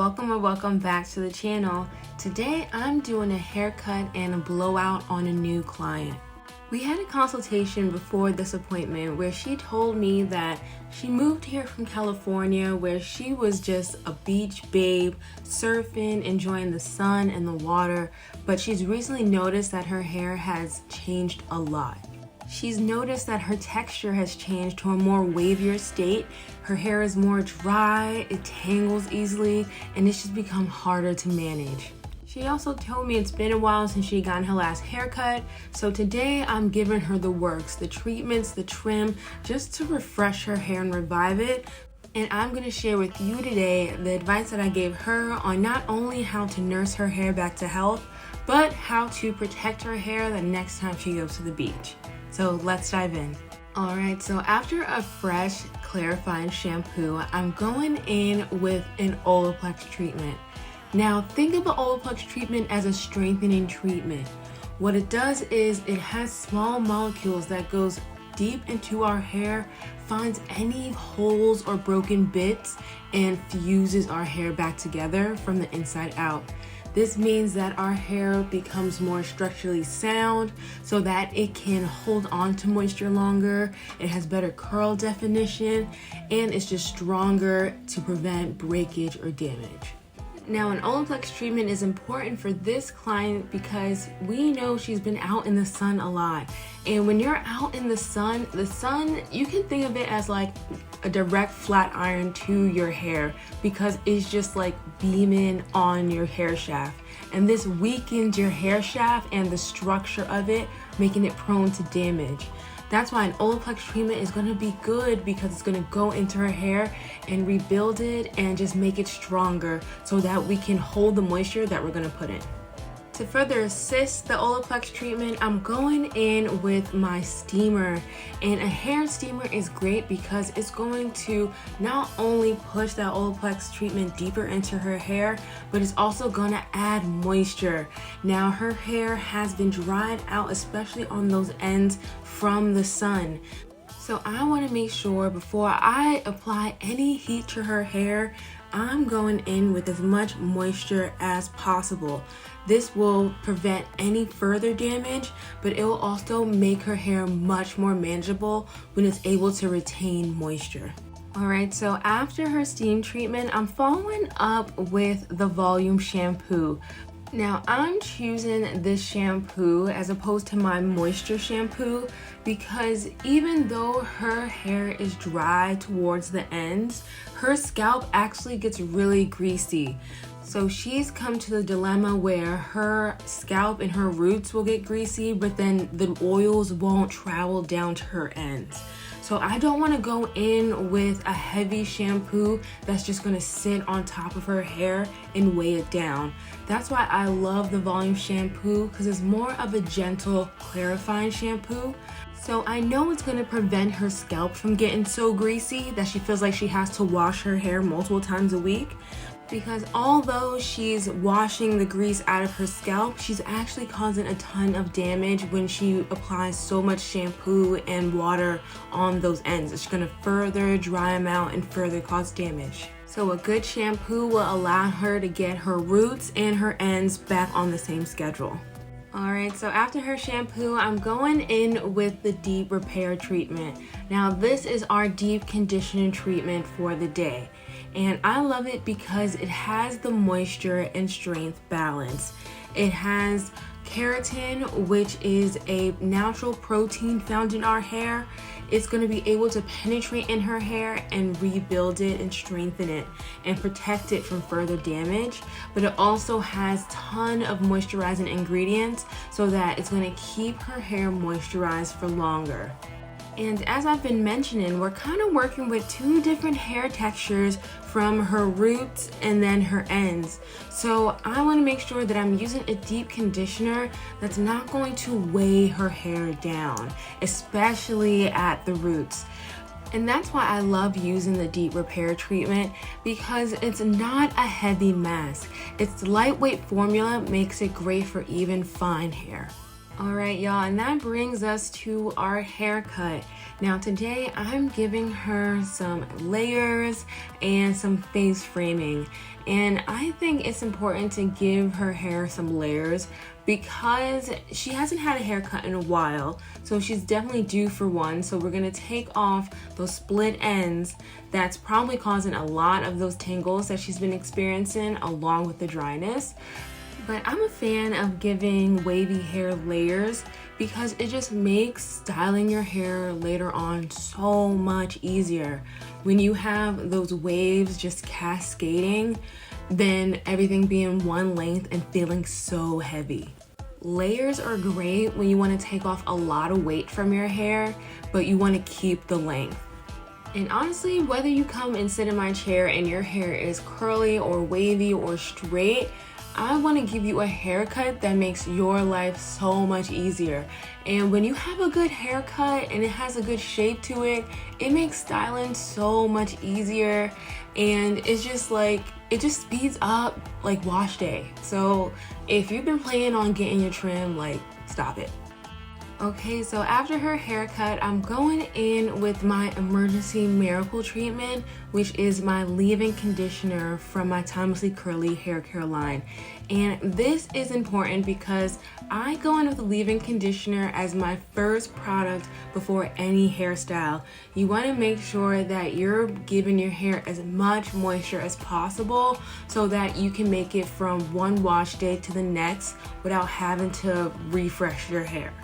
welcome or welcome back to the channel. Today I'm doing a haircut and a blowout on a new client. We had a consultation before this appointment where she told me that she moved here from California where she was just a beach babe, surfing, enjoying the sun and the water, but she's recently noticed that her hair has changed a lot. She's noticed that her texture has changed to a more wavier state. Her hair is more dry, it tangles easily, and it's just become harder to manage. She also told me it's been a while since she got her last haircut, so today I'm giving her the works, the treatments, the trim, just to refresh her hair and revive it. And I'm going to share with you today the advice that I gave her on not only how to nurse her hair back to health, but how to protect her hair the next time she goes to the beach. So let's dive in. Alright, so after a fresh clarifying shampoo, I'm going in with an Olex treatment. Now think of the Olex treatment as a strengthening treatment. What it does is it has small molecules that goes deep into our hair, finds any holes or broken bits, and fuses our hair back together from the inside out. This means that our hair becomes more structurally sound so that it can hold on to moisture longer, it has better curl definition, and it's just stronger to prevent breakage or damage. Now, an Olex treatment is important for this client because we know she's been out in the sun a lot. And when you're out in the sun, you can think of it as like a direct flat iron to your hair because it's just like beaming on your hair shaft. And this weakens your hair shaft and the structure of it, making it prone to damage. That's why an Olex treatment is going to be good because it's going to go into her hair and rebuild it and just make it stronger so that we can hold the moisture that we're going to put in. To further assist the Olex treatment, I'm going in with my steamer, and a hair steamer is great because it's going to not only push that Olex treatment deeper into her hair, but it's also going to add moisture. Now her hair has been dried out, especially on those ends from the sun. So I want to make sure before I apply any heat to her hair, I'm going in with as much moisture as possible. This will prevent any further damage, but it will also make her hair much more manageable when it's able to retain moisture. Alright, so after her steam treatment, I'm following up with the volume shampoo. Now I'm choosing this shampoo as opposed to my moisture shampoo because even though her hair is dry towards the ends, her scalp actually gets really greasy. So she's come to the dilemma where her scalp and her roots will get greasy, but then the oils won't travel down to her ends. So I don't want to go in with a heavy shampoo that's just going to sit on top of her hair and weigh it down. That's why I love the volume shampoo because it's more of a gentle, clarifying shampoo. So I know it's going to prevent her scalp from getting so greasy that she feels like she has to wash her hair multiple times a week. Because although she's washing the grease out of her scalp, she's actually causing a ton of damage when she applies so much shampoo and water on those ends. It's going to further dry them out and further cause damage. So a good shampoo will allow her to get her roots and her ends back on the same schedule. Alright, so after her shampoo, I'm going in with the deep repair treatment. Now this is our deep conditioning treatment for the day. And I love it because it has the moisture and strength balance. It has keratin, which is a natural protein found in our hair. It's going to be able to penetrate in her hair and rebuild it and strengthen it and protect it from further damage. But it also has a ton of moisturizing ingredients so that it's going to keep her hair moisturized for longer. And as I've been mentioning, we're kind of working with two different hair textures from her roots and then her ends. So I want to make sure that I'm using a deep conditioner that's not going to weigh her hair down, especially at the roots. And that's why I love using the deep repair treatment because it's not a heavy mask. Its lightweight formula makes it great for even fine hair. Alright y'all, and that brings us to our haircut. Now today I'm giving her some layers and some face framing. And I think it's important to give her hair some layers because she hasn't had a haircut in a while. So she's definitely due for one. So we're gonna take off those split ends that's probably causing a lot of those tangles that she's been experiencing along with the dryness. But I'm a fan of giving wavy hair layers because it just makes styling your hair later on so much easier. When you have those waves just cascading, then everything being one length and feeling so heavy. Layers are great when you want to take off a lot of weight from your hair, but you want to keep the length. And honestly, whether you come and sit in my chair and your hair is curly or wavy or straight, I want to give you a haircut that makes your life so much easier. And when you have a good haircut and it has a good shape to it, it makes styling so much easier. And it's just like, it just speeds up like wash day. So if you've been planning on getting your trim, like, stop it. Okay, so after her haircut, I'm going in with my emergency miracle treatment, which is my leave-in conditioner from my Timelessly Curly hair care line. And this is important because I go in with the leave-in conditioner as my first product before any hairstyle. You want to make sure that you're giving your hair as much moisture as possible so that you can make it from one wash day to the next without having to refresh your hair.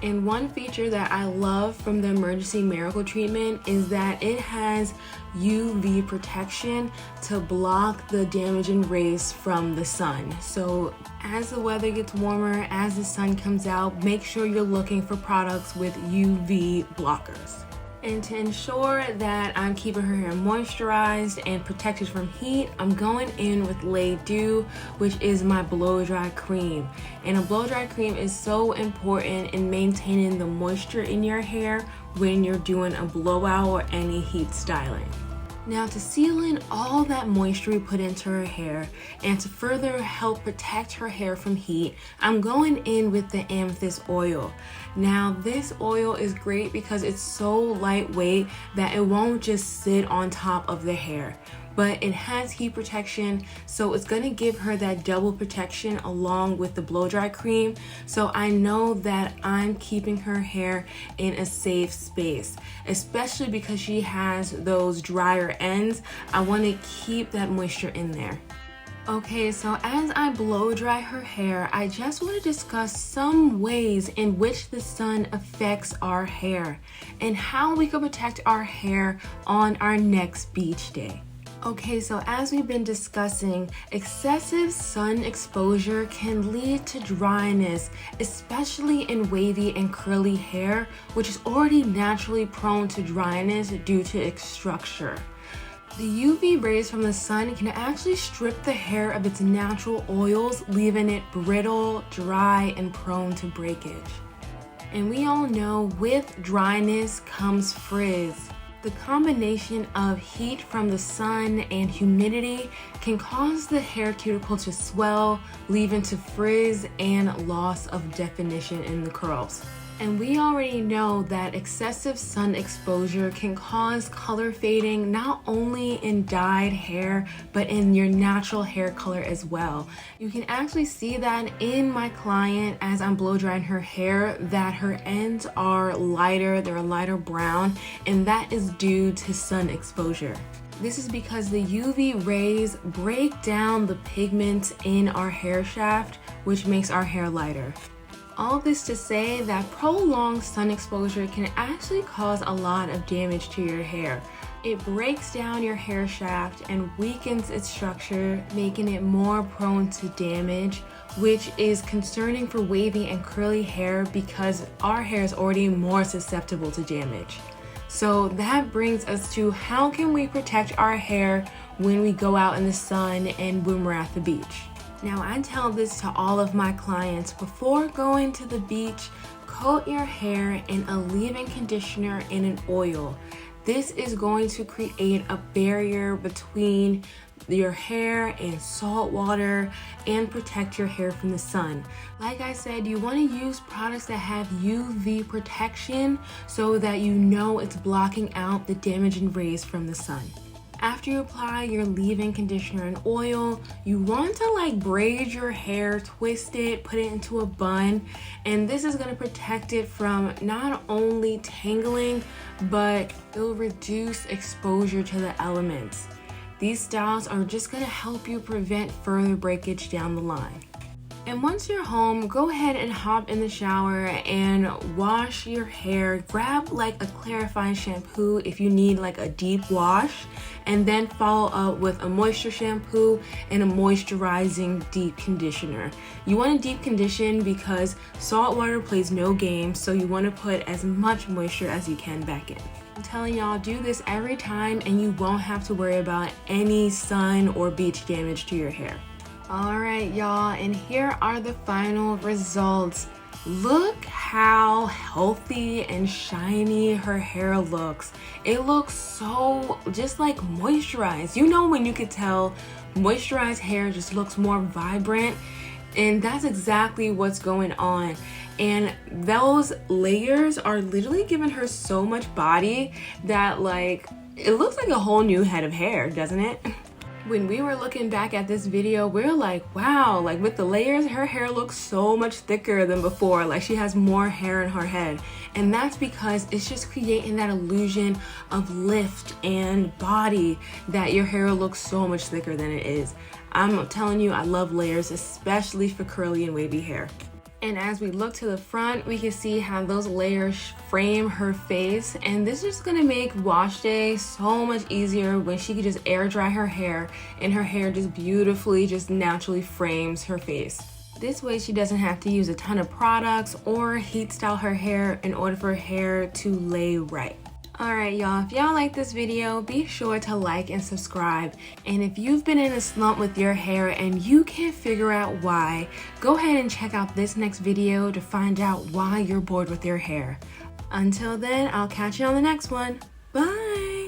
And one feature that I love from the Emergency Miracle Treatment is that it has UV protection to block the damaging rays from the sun. So as the weather gets warmer, as the sun comes out, make sure you're looking for products with UV blockers. And to ensure that I'm keeping her hair moisturized and protected from heat, I'm going in with Lay Dew, which is my blow dry cream. And a blow dry cream is so important in maintaining the moisture in your hair when you're doing a blowout or any heat styling. Now, to seal in all that moisture we put into her hair and to further help protect her hair from heat, I'm going in with the amethyst oil. Now, this oil is great because it's so lightweight that it won't just sit on top of the hair, but it has heat protection, so it's going to give her that double protection along with the blow dry cream. So I know that I'm keeping her hair in a safe space, especially because she has those drier ends. I want to keep that moisture in there. Okay, so as I blow dry her hair, I just want to discuss some ways in which the sun affects our hair and how we can protect our hair on our next beach day. Okay, so as we've been discussing, excessive sun exposure can lead to dryness, especially in wavy and curly hair, which is already naturally prone to dryness due to its structure. The UV rays from the sun can actually strip the hair of its natural oils, leaving it brittle, dry, and prone to breakage. And we all know with dryness comes frizz. The combination of heat from the sun and humidity can cause the hair cuticle to swell, leading to frizz and loss of definition in the curls. And we already know that excessive sun exposure can cause color fading not only in dyed hair, but in your natural hair color as well. You can actually see that in my client as I'm blow drying her hair, that her ends are lighter, they're a lighter brown, and that is due to sun exposure. This is because the UV rays break down the pigment in our hair shaft, which makes our hair lighter. All this to say that prolonged sun exposure can actually cause a lot of damage to your hair. It breaks down your hair shaft and weakens its structure, making it more prone to damage, which is concerning for wavy and curly hair because our hair is already more susceptible to damage. So that brings us to how can we protect our hair when we go out in the sun and when we're at the beach. Now, I tell this to all of my clients, before going to the beach, coat your hair in a leave-in conditioner and an oil. This is going to create a barrier between your hair in salt water and protect your hair from the sun. Like I said, you want to use products that have UV protection so that you know it's blocking out the damaging rays from the sun. After you apply your leave-in conditioner and oil, you want to like braid your hair, twist it, put it into a bun, and this is going to protect it from not only tangling, but it'll reduce exposure to the elements. These styles are just going to help you prevent further breakage down the line. And once you're home, go ahead and hop in the shower and wash your hair. Grab like a clarifying shampoo if you need like a deep wash, and then follow up with a moisture shampoo and a moisturizing deep conditioner. You want to deep condition because salt water plays no game, so you want to put as much moisture as you can back in. I'm telling y'all, do this every time and you won't have to worry about any sun or beach damage to your hair. Alright y'all, and here are the final results. Look how healthy and shiny her hair looks. It looks so just like moisturized. You know when you could tell moisturized hair just looks more vibrant, and that's exactly what's going on. And those layers are literally giving her so much body that like it looks like a whole new head of hair, doesn't it? When we were looking back at this video, we're like, wow, like with the layers, her hair looks so much thicker than before. Like she has more hair in her head. And that's because it's just creating that illusion of lift and body that your hair looks so much thicker than it is. I'm telling you, I love layers, especially for curly and wavy hair. And as we look to the front, we can see how those layers frame her face. And this is gonna make wash day so much easier when she can just air dry her hair and her hair just beautifully, just naturally frames her face. This way she doesn't have to use a ton of products or heat style her hair in order for her hair to lay right. Alright y'all, if y'all like this video, be sure to like and subscribe. And if you've been in a slump with your hair and you can't figure out why, go ahead and check out this next video to find out why you're bored with your hair. Until then, I'll catch you on the next one. Bye!